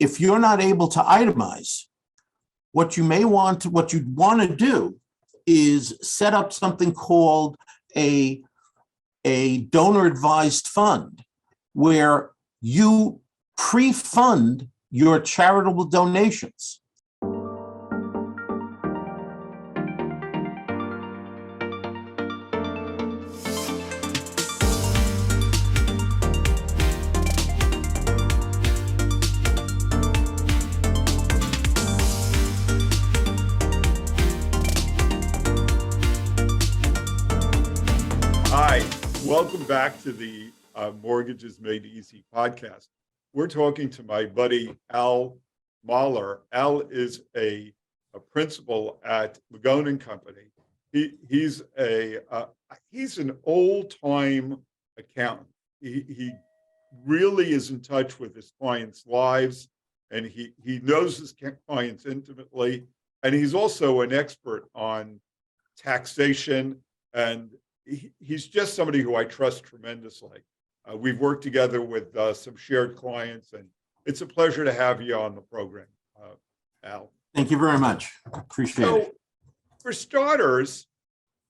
if you're not able to itemize, what you'd want to do is set up something called a donor advised fund, where you pre-fund your charitable donations. Hi, welcome back to the Mortgages Made Easy podcast. We're talking to my buddy, Al Mahler. Al is a principal at Magone Company. He's an old-time accountant. He really is in touch with his clients' lives, and he knows his clients intimately. And he's also an expert on taxation, and he's just somebody who I trust tremendously. We've worked together with some shared clients, and it's a pleasure to have you on the program, Al. Thank you very much. Appreciate it. For starters,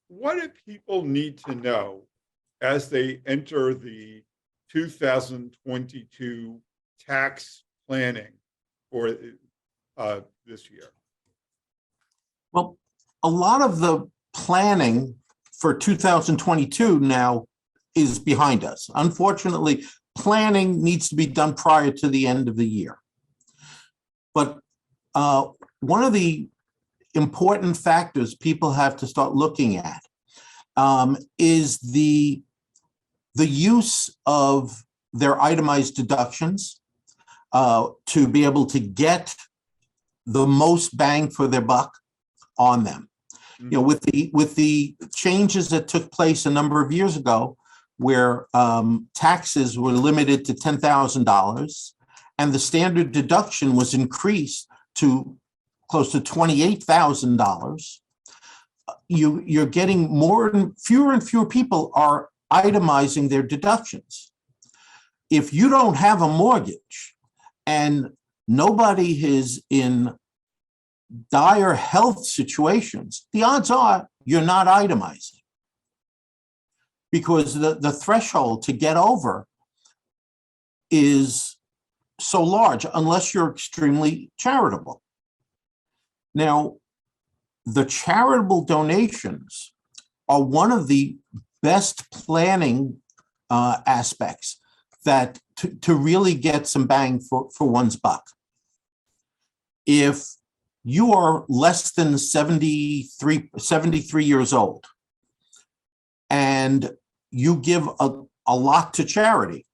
what do people need to know as they enter the 2022 tax planning for this year? Well, a lot of the planning for 2022 now is behind us. Unfortunately, planning needs to be done prior to the end of the year. But one of the important factors people have to start looking at is the use of their itemized deductions to be able to get the most bang for their buck on them. You know, with the changes that took place a number of years ago, where taxes were limited to $10,000 and the standard deduction was increased to close to $28,000, you're getting fewer and fewer people are itemizing their deductions. If you don't have a mortgage and nobody is in dire health situations, the odds are you're not itemizing, because the threshold to get over is so large unless you're extremely charitable. Now, the charitable donations are one of the best planning aspects that to really get some bang for one's buck. If you are less than 73 years old and you give a lot to charity,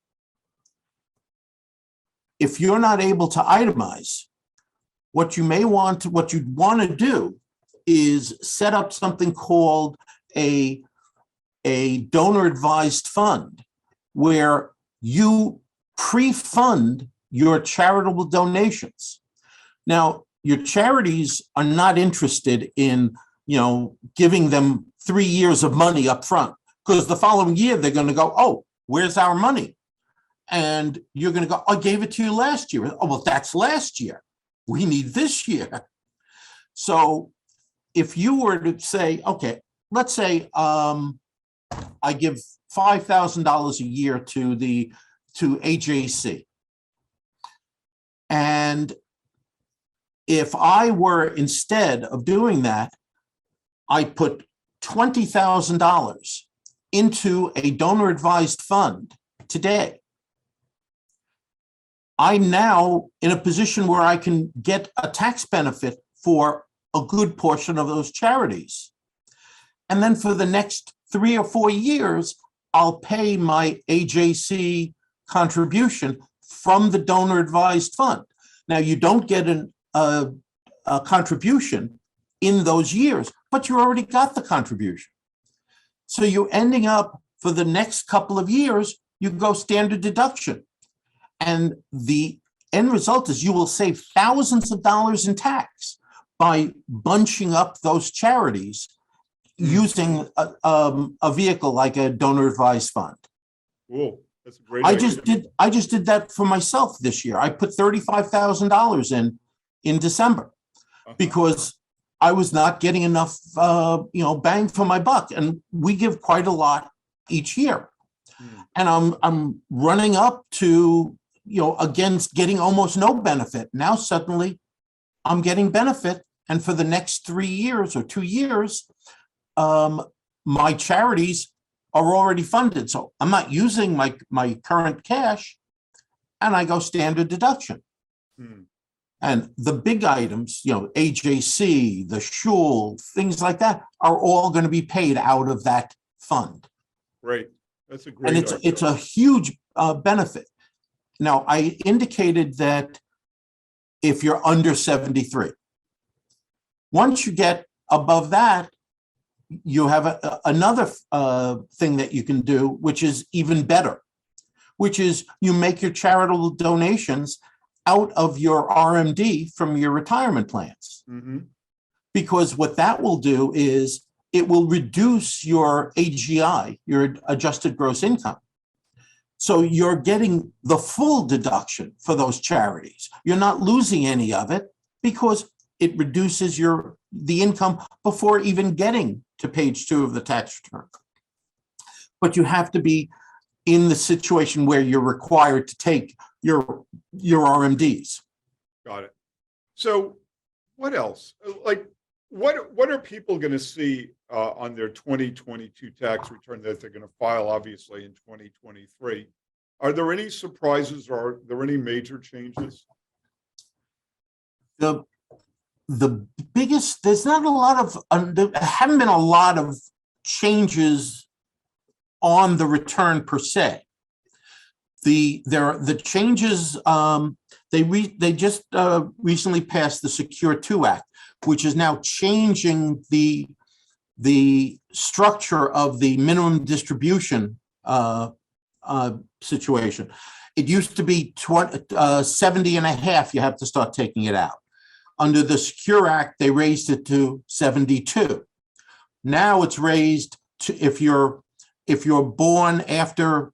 if you're not able to itemize, what you'd want to do is set up something called a donor advised fund, where you pre-fund your charitable donations. Now, your charities are not interested in, giving them 3 years of money up front, because the following year they're going to go, oh, where's our money? And you're going to go, I gave it to you last year. Oh, well, that's last year. We need this year. So if you were to say, okay, let's say I give $5,000 a year to AJC. And if I were, instead of doing that, I put $20,000 into a donor advised fund today, I'm now in a position where I can get a tax benefit for a good portion of those charities. And then for the next 3 or 4 years, I'll pay my AJC contribution from the donor advised fund. Now, you don't get a contribution in those years, but you already got the contribution. So you're ending up, for the next couple of years, you go standard deduction. And the end result is you will save thousands of dollars in tax by bunching up those charities using a vehicle like a donor advised fund. Cool. That's a great I idea. just did that for myself this year. I put $35,000 in December because I was not getting enough, bang for my buck. And we give quite a lot each year. And I'm running up to, against getting almost no benefit. Now suddenly I'm getting benefit. And for the next 3 years or 2 years, my charities are already funded. So I'm not using my current cash, and I go standard deduction. And the big items, AJC, the shul, things like that are all going to be paid out of that fund. Great. That's a great And idea. it's a huge benefit. Now, I indicated that if you're under 73, once you get above that, you have another thing that you can do, which is even better, which is you make your charitable donations out of your RMD from your retirement plans. Because what that will do is it will reduce your AGI, your adjusted gross income. So you're getting the full deduction for those charities. You're not losing any of it because it reduces the income before even getting to page 2 of the tax return. But you have to be in the situation where you're required to take your RMDs. Got it. So what else? Like, what are people going to see on their 2022 tax return that they're going to file, obviously, in 2023? Are there any surprises, or are there any major changes? The biggest, there's not a lot of, there haven't been a lot of changes on the return per se. The changes, they just recently passed the Secure 2 Act, which is now changing the structure of the minimum distribution situation. It used to be 70 and a half, you have to start taking it out. Under the Secure Act, they raised it to 72. Now it's raised to, if you're born after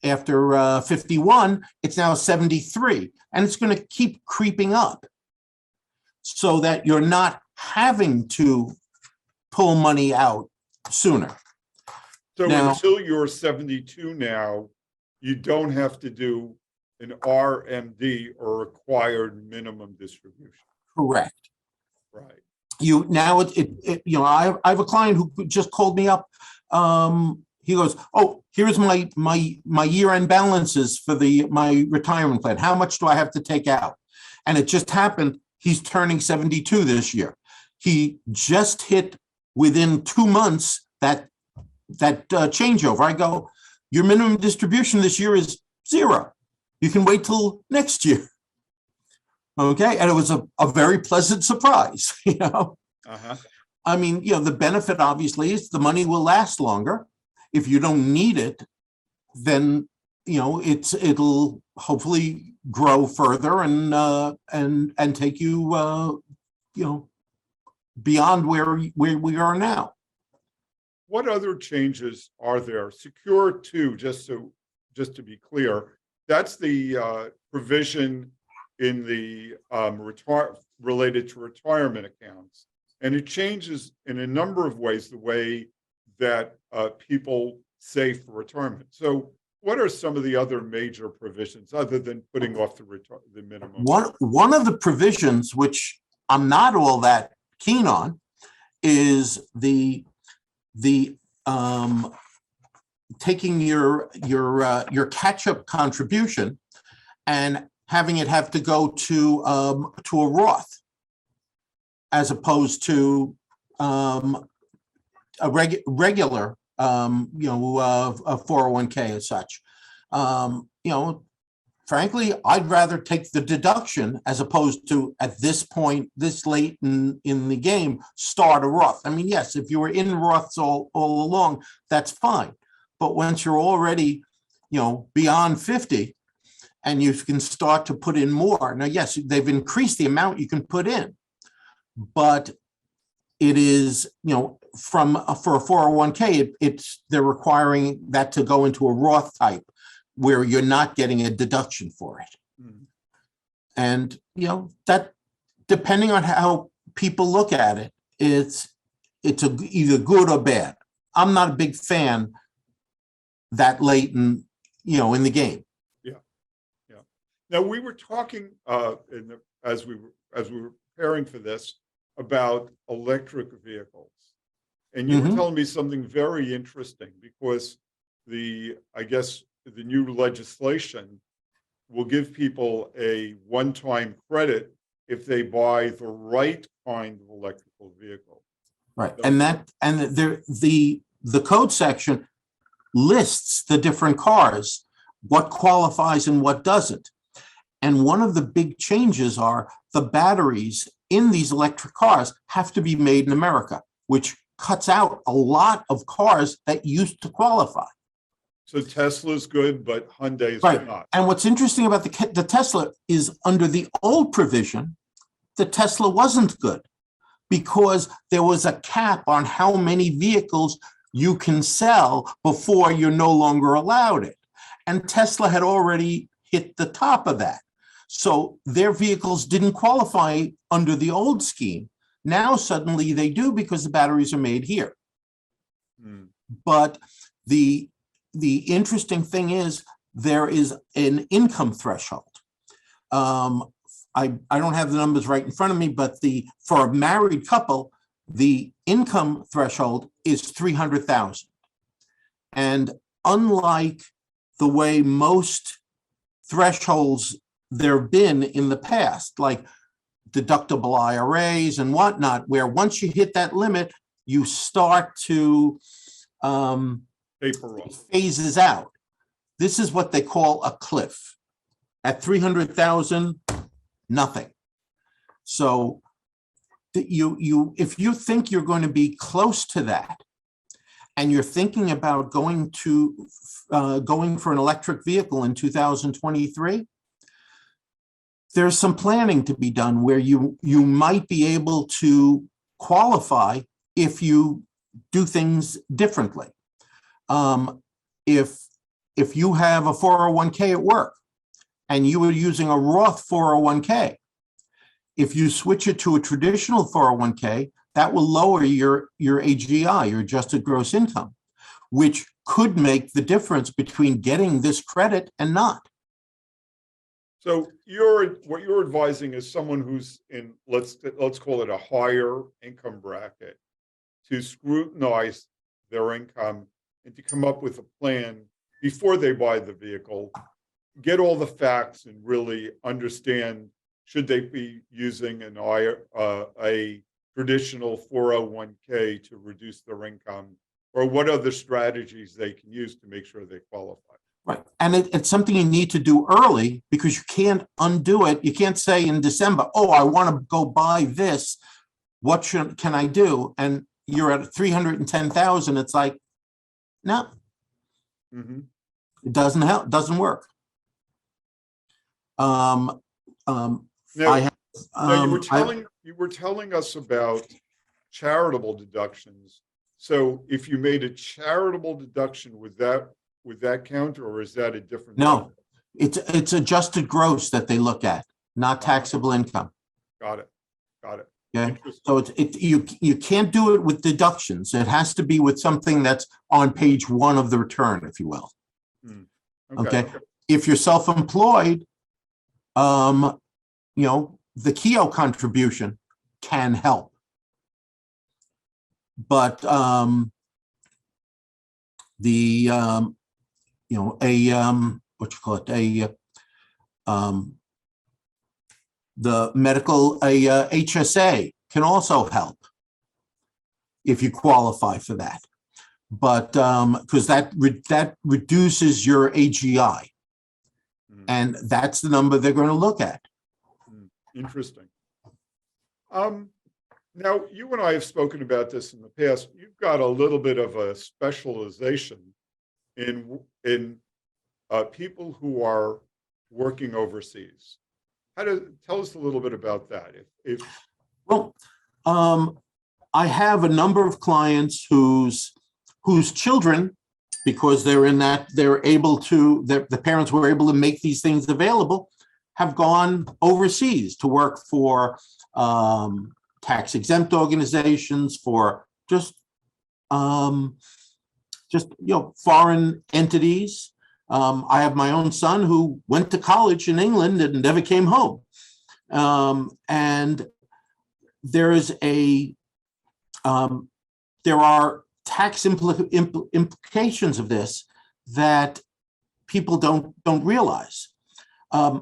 51, it's now 73, and it's going to keep creeping up so that you're not having to pull money out sooner. So Now, until you're 72 now, you don't have to do an RMD, or required minimum distribution. correct. Right. I have a client who just called me up. He goes, "Oh, here's my year-end balances for my retirement plan. How much do I have to take out?" And it just happened. He's turning 72 this year. He just hit within 2 months that changeover. I go, "Your minimum distribution this year is 0. You can wait till next year." Okay. And it was a very pleasant surprise, I mean, the benefit obviously is the money will last longer. If you don't need it, then, it'll hopefully grow further and take you, beyond where we are now. What other changes are there? Secure 2, just to be clear, that's the provision in the related to retirement accounts, and it changes in a number of ways the way that people save for retirement. So, what are some of the other major provisions other than putting off the minimum? One of the provisions, which I'm not all that keen on, is the taking your catch-up contribution and having it have to go to a Roth as opposed to a regular a 401k as such. Frankly, I'd rather take the deduction as opposed to, at this point, this late in the game, start a Roth. I mean, yes, if you were in Roths all along, that's fine. But once you're already, beyond 50, and you can start to put in more. Now, yes, they've increased the amount you can put in, but it is, for a 401k, they're requiring that to go into a Roth type where you're not getting a deduction for it. Mhm. And, that depending on how people look at it, it's either good or bad. I'm not a big fan that late in the game. Yeah. Now, we were talking as we were preparing for this about electric vehicles, and you were telling me something very interesting because I guess the new legislation will give people a one-time credit if they buy the right kind of electrical vehicle. Right. So- And the code section lists the different cars, what qualifies and what doesn't. And one of the big changes are the batteries in these electric cars have to be made in America, which cuts out a lot of cars that used to qualify. So Tesla's good, but Hyundai's Right. not. And what's interesting about the Tesla is under the old provision, the Tesla wasn't good because there was a cap on how many vehicles you can sell before you're no longer allowed it. And Tesla had already hit the top of that. So their vehicles didn't qualify under the old scheme. Now suddenly they do because the batteries are made here. But the interesting thing is there is an income threshold. I don't have the numbers right in front of me, but for a married couple, the income threshold is 300,000. And unlike the way most thresholds there have been in the past, like deductible IRAs and whatnot, where once you hit that limit, you start to Paper off. phases out. This is what they call a cliff. At 300,000, nothing. So if you think you're going to be close to that, and you're thinking about going for an electric vehicle in 2023, there's some planning to be done where you might be able to qualify if you do things differently. If you have a 401k at work and you were using a Roth 401k, if you switch it to a traditional 401k, that will lower your AGI, your adjusted gross income, which could make the difference between getting this credit and not. So what you're advising is someone who's in, let's call it a higher income bracket, to scrutinize their income and to come up with a plan before they buy the vehicle, get all the facts and really understand, should they be using a traditional 401k to reduce their income, or what other strategies they can use to make sure they qualify. Right. And it's something you need to do early because you can't undo it. You can't say in December, oh, I want to go buy this. What can I do? And you're at 310,000. It's like, no, it doesn't help, doesn't work. Now, you were telling us about charitable deductions. So if you made a charitable deduction, would that count, or is that a different? No, it's adjusted gross that they look at, not taxable income. Got it. Okay. So you can't do it with deductions. It has to be with something that's on page 1 of the return, if you will. Okay. If you're self-employed, the KEO contribution can help. But the medical HSA can also help if you qualify for that, but because that reduces your AGI, and that's the number they're going to look at. Interesting. Now, you and I have spoken about this in the past. You've got a little bit of a specialization in people who are working overseas. Tell us a little bit about that. Well, I have a number of clients whose children, because they're able to, the parents were able to make these things available, have gone overseas to work for tax exempt organizations, for just foreign entities. I have my own son who went to college in England and never came home. And there is there are tax implications of this that people don't realize. The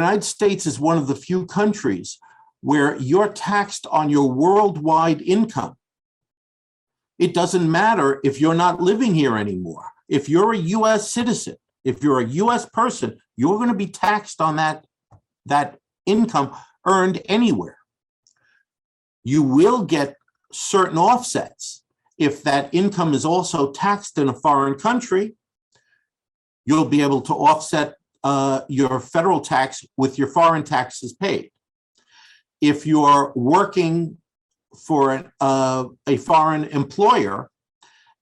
United States is one of the few countries where you're taxed on your worldwide income. It doesn't matter if you're not living here anymore. If you're a US citizen, if you're a US person, you're going to be taxed on that income earned anywhere. You will get certain offsets. If that income is also taxed in a foreign country, you'll be able to offset your federal tax with your foreign taxes paid. If you're working for a foreign employer,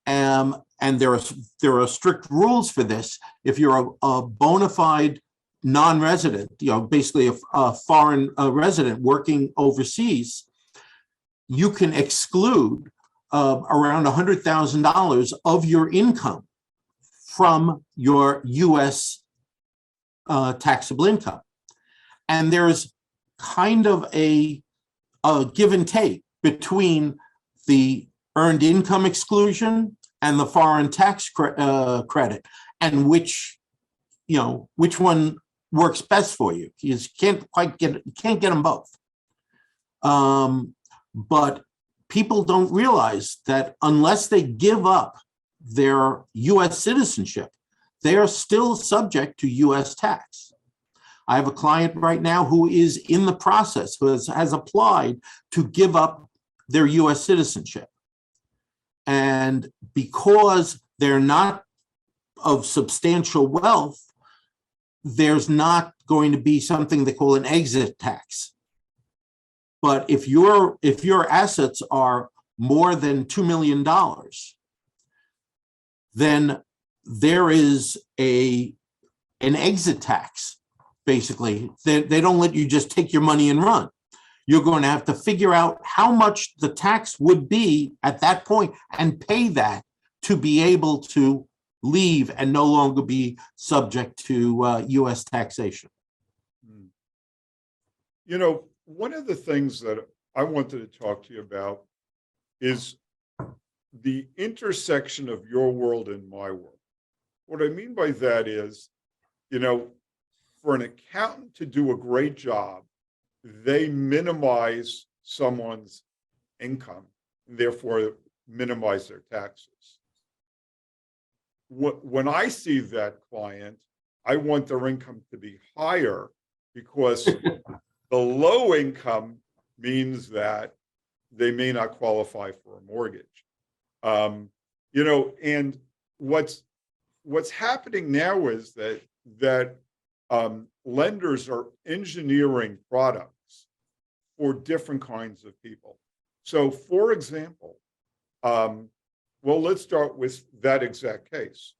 and there are strict rules for this, if you're a bona fide non-resident, basically a foreign resident working overseas, you can exclude around $100,000 of your income from your U.S. Taxable income. And there's kind of a give and take between the earned income exclusion and the foreign tax credit, and which one works best for you. You can't get them both. But people don't realize that unless they give up their U.S. citizenship, they are still subject to U.S. tax. I have a client right now who is in the process, who has applied to give up their U.S. citizenship. And because they're not of substantial wealth, there's not going to be something they call an exit tax. But if your assets are more than $2 million, then there is an exit tax. Basically, they don't let you just take your money and run. You're going to have to figure out how much the tax would be at that point and pay that to be able to leave and no longer be subject to U.S. taxation. One of the things that I wanted to talk to you about is the intersection of your world and my world. What I mean by that is, for an accountant to do a great job, they minimize someone's income and therefore minimize their taxes. When I see that client, I want their income to be higher because the low income means that they may not qualify for a mortgage. And what's happening now is that lenders are engineering products for different kinds of people. So, for example, let's start with that exact case.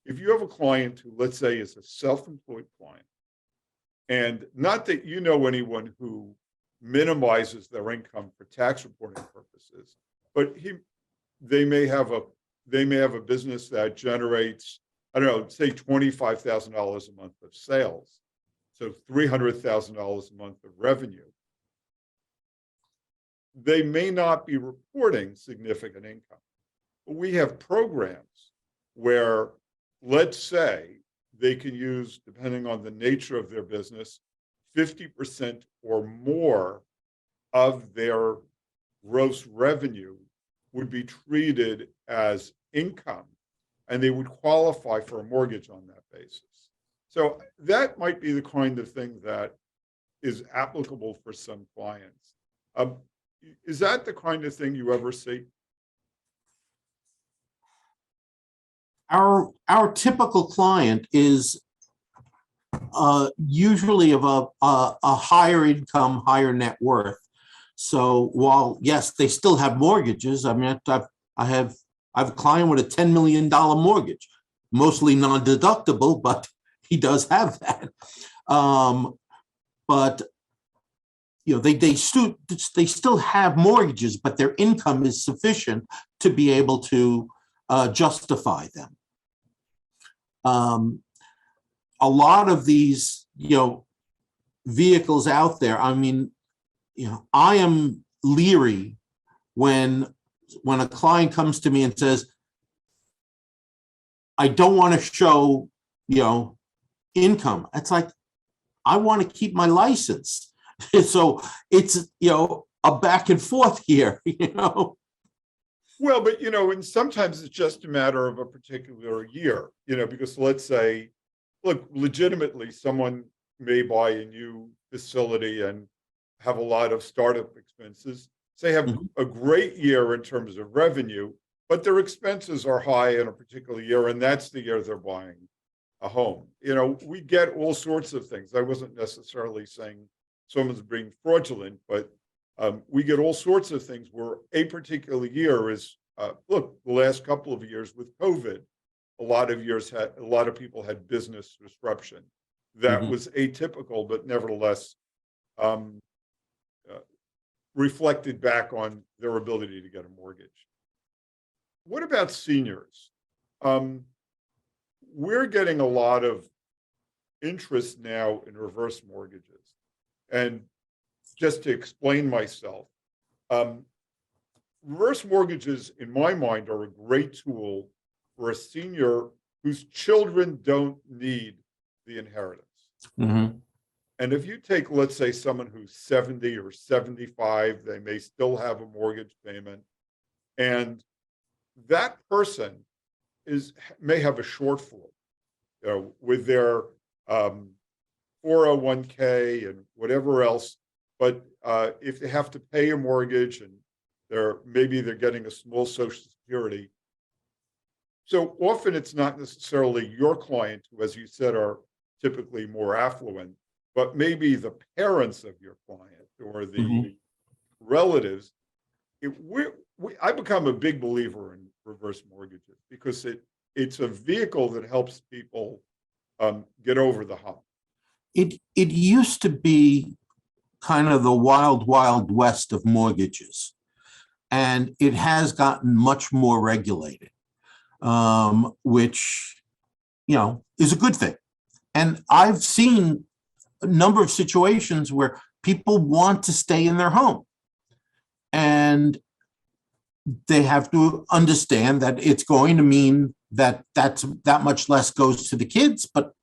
If you have a client who, let's say, is a self-employed client, and not that you know anyone who minimizes their income for tax reporting purposes, but they may have a business that generates, I don't know, say $25,000 a month of sales, so $300,000 a month of revenue. They may not be reporting significant income, but we have programs where, let's say, they can use, depending on the nature of their business, 50% or more of their gross revenue would be treated as income, and they would qualify for a mortgage on that basis. So that might be the kind of thing that is applicable for some clients. Is that the kind of thing you ever see? Our typical client is usually of a higher income, higher net worth. So while, yes, they still have mortgages. I mean, I have a client with a $10 million mortgage, mostly non-deductible, but he does have that. But they still have mortgages, but their income is sufficient to be able to justify them. A lot of these, vehicles out there, I mean, I am leery when a client comes to me and says, I don't want to show, income. It's like, I want to keep my license. So it's, a back and forth here, Well, but, and sometimes it's just a matter of a particular year, because let's say, look, legitimately, someone may buy a new facility and have a lot of startup expenses. Say have a great year in terms of revenue, but their expenses are high in a particular year, and that's the year they're buying a home. We get all sorts of things. I wasn't necessarily saying someone's being fraudulent, but we get all sorts of things where a particular year is, look, the last couple of years with COVID, a lot of people had business disruption. That was atypical, but nevertheless reflected back on their ability to get a mortgage. What about seniors? We're getting a lot of interest now in reverse mortgages. And just to explain myself, reverse mortgages, in my mind, are a great tool for a senior whose children don't need the inheritance. And if you take, let's say, someone who's 70 or 75, they may still have a mortgage payment, and that person may have a shortfall, with their 401k and whatever else. But if they have to pay a mortgage and maybe they're getting a small Social Security, so often it's not necessarily your client who, as you said, are typically more affluent, but maybe the parents of your client or the relatives. I become a big believer in reverse mortgages because it's a vehicle that helps people get over the hump. It used to be kind of the wild, wild west of mortgages, and it has gotten much more regulated, which, is a good thing. And I've seen a number of situations where people want to stay in their home, and they have to understand that it's going to mean that much less goes to the kids, but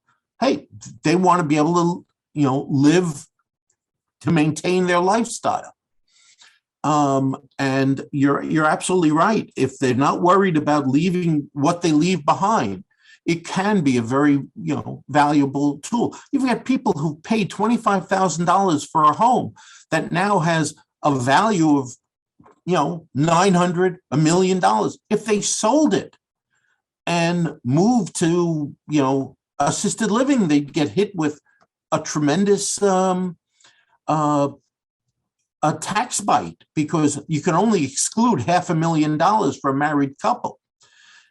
hey, they want to be able to, live to maintain their lifestyle. And you're absolutely right. If they're not worried about leaving what they leave behind, it can be a very, valuable tool. You've got people who paid $25,000 for a home that now has a value of, $900, $1 million. If they sold it and moved to, assisted living, they'd get hit with a tremendous a tax bite, because you can only exclude $500,000 for a married couple.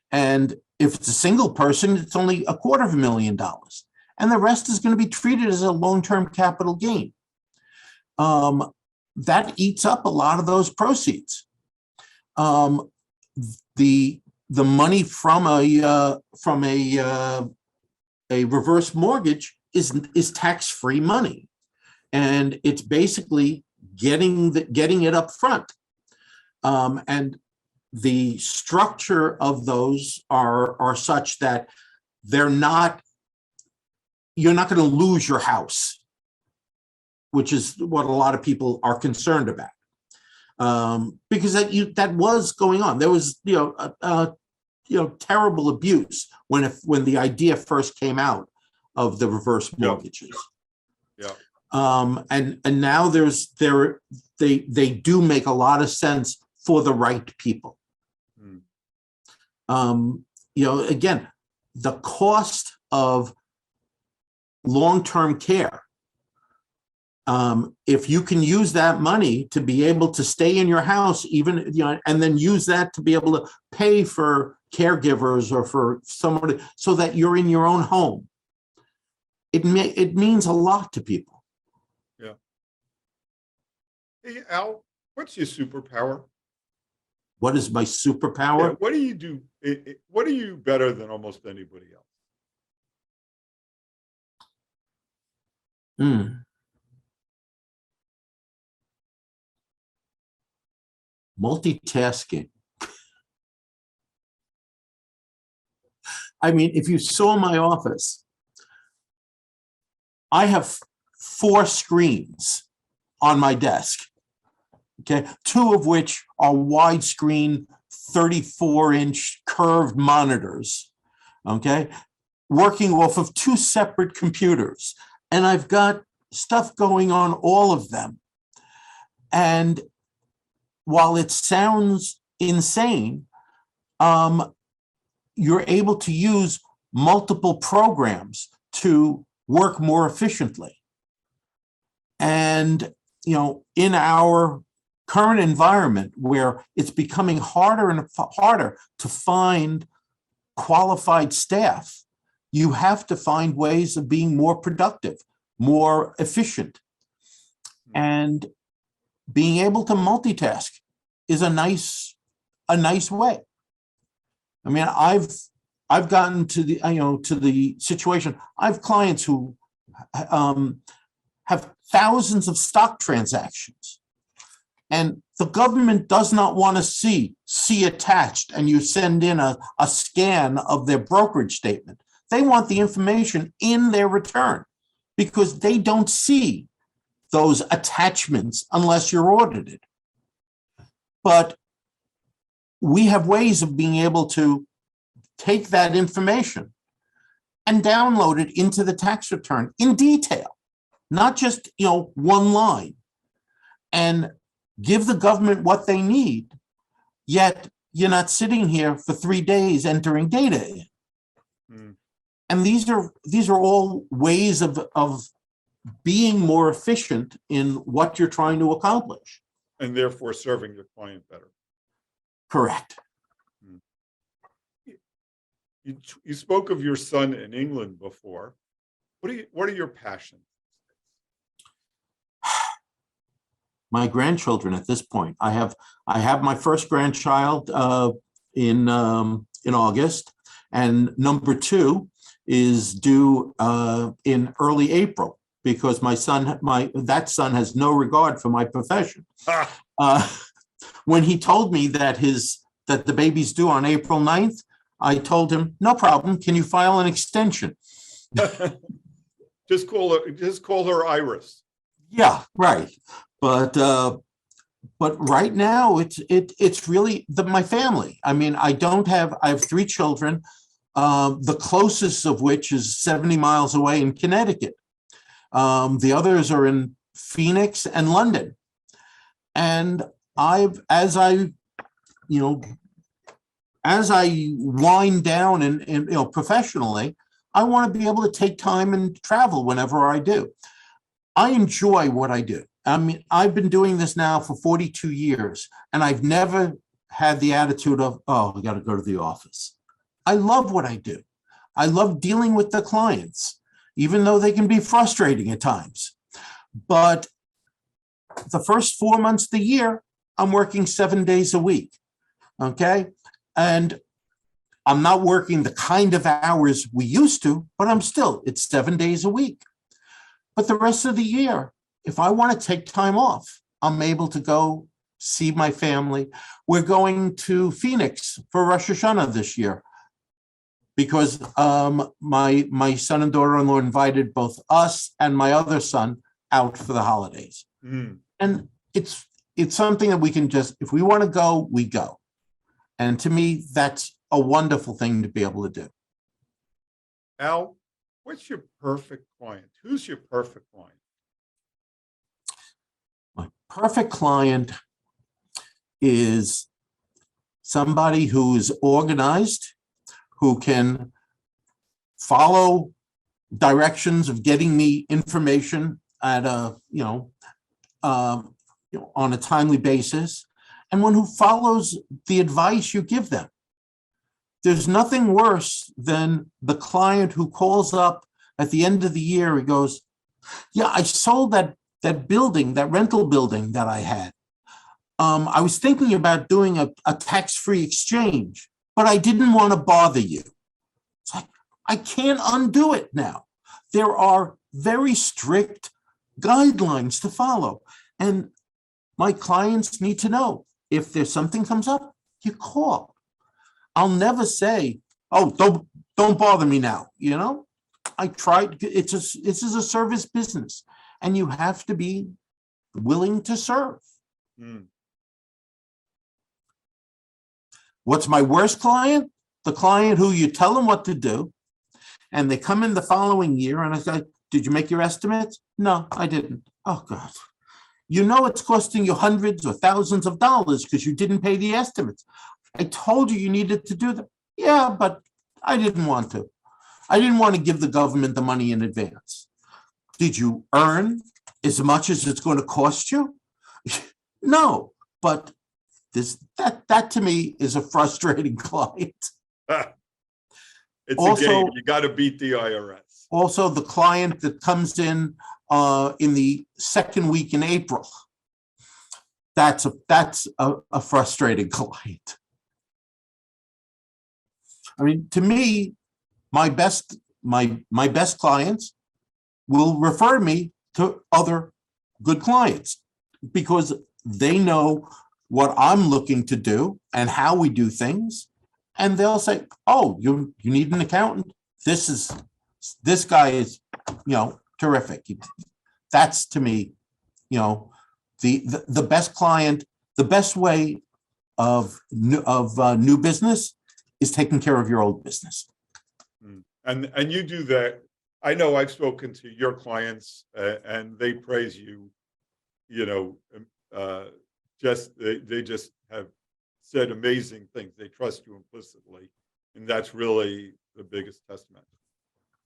And if it's a single person, it's only $250,000. And the rest is going to be treated as a long-term capital gain. That eats up a lot of those proceeds. The money from a reverse mortgage is tax-free money, and it's basically getting it up front. And the structure of those are such that you're not going to lose your house, which is what a lot of people are concerned about, because that was going on. There was terrible abuse when the idea first came out of the reverse mortgages. Yeah. And now they do make a lot of sense for the right people. Again, the cost of long-term care if you can use that money to be able to stay in your house, even, and then use that to be able to pay for caregivers or for somebody so that you're in your own home, it means a lot to people. Yeah. Hey, Al, what's your superpower? What is my Yeah, superpower? what do you do? What are you better than almost anybody else? Hmm. Multitasking. I mean, if you saw my office, I have 4 screens on my desk, okay, 2 of which are widescreen 34-inch curved monitors, okay, working off of 2 separate computers. And I've got stuff going on all of them. And while it sounds insane, you're able to use multiple programs to work more efficiently. And, in our current environment where it's becoming harder and harder to find qualified staff, you have to find ways of being more productive, more efficient. And being able to multitask is a nice way. I mean, I've gotten to the situation. I have clients who have thousands of stock transactions, and the government does not want to see attached, and you send in a scan of their brokerage statement. They want the information in their return because they don't see those attachments unless you're audited. But we have ways of being able to take that information and download it into the tax return in detail, not just, one line, and give the government what they need, yet you're not sitting here for 3 days entering data in. And these are all ways of being more efficient in what you're trying to accomplish. And therefore serving your client better. Correct. You spoke of your son in England before. What are your passions? My grandchildren at this point. I have my first grandchild in August, and number 2 is due in early April, because that son has no regard for my profession. When he told me that the baby's due on April 9th, I told him, no problem. Can you file an extension? Just call her Iris. Yeah, right. But right now it's really my family. I mean, I have 3 children, the closest of which is 70 miles away in Connecticut. The others are in Phoenix and London. And as I wind down and professionally, I want to be able to take time and travel whenever I do. I enjoy what I do. I mean, I've been doing this now for 42 years, and I've never had the attitude of, oh, I got to go to the office. I love what I do. I love dealing with the clients, even though they can be frustrating at times. But the first 4 months of the year, I'm working 7 days a week. Okay. And I'm not working the kind of hours we used to, but it's 7 days a week. But the rest of the year, if I want to take time off, I'm able to go see my family. We're going to Phoenix for Rosh Hashanah this year because my son and daughter-in-law invited both us and my other son out for the holidays. And it's something that we can just, if we want to go, we go. And to me, that's a wonderful thing to be able to do. Al, what's your perfect client? Who's your perfect client? My perfect client is somebody who is organized, who can follow directions of getting me information at on a timely basis, and one who follows the advice you give them. There's nothing worse than the client who calls up at the end of the year. He goes, yeah, I sold that building, that rental building that I had. I was thinking about doing a tax-free exchange, but I didn't want to bother you. It's like, I can't undo it now. There are very strict guidelines to follow. And my clients need to know, if there's something comes up, you call. I'll never say, oh, don't bother me now. I tried. This is a service business, and you have to be willing to serve. Mm. What's my worst client? The client who you tell them what to do, and they come in the following year, and I say, did you make your estimates? No, I didn't. Oh, God. It's costing you hundreds or thousands of dollars because you didn't pay the estimates. I told you needed to do that. Yeah, but I didn't want to. I didn't want to give the government the money in advance. Did you earn as much as it's going to cost you? No, but that to me is a frustrating client. It's Also, a game. You got to beat the IRS. Also, the client that comes in the second week in April. That's a frustrating client. I mean, to me, my best clients will refer me to other good clients because they know what I'm looking to do and how we do things. And they'll say, oh, you need an accountant? This guy is, terrific. That's, to me, the best client. The best way of new business is taking care of your old business. And you do that. I know I've spoken to your clients and they praise you. They just have said amazing things. They trust you implicitly, and that's really the biggest testament.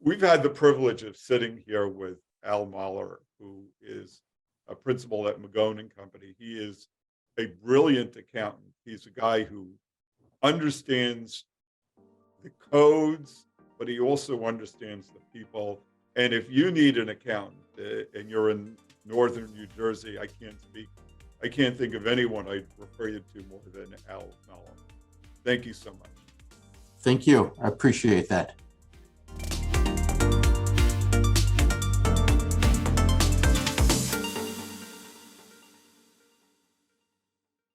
We've had the privilege of sitting here with Al Mahler, who is a principal at Magone Company. He is a brilliant accountant. He's a guy who understands the codes, but he also understands the people. And if you need an accountant and you're in northern New Jersey, I can't think of anyone I'd refer you to more than Al Mahler. Thank you so much. Thank you. I appreciate that.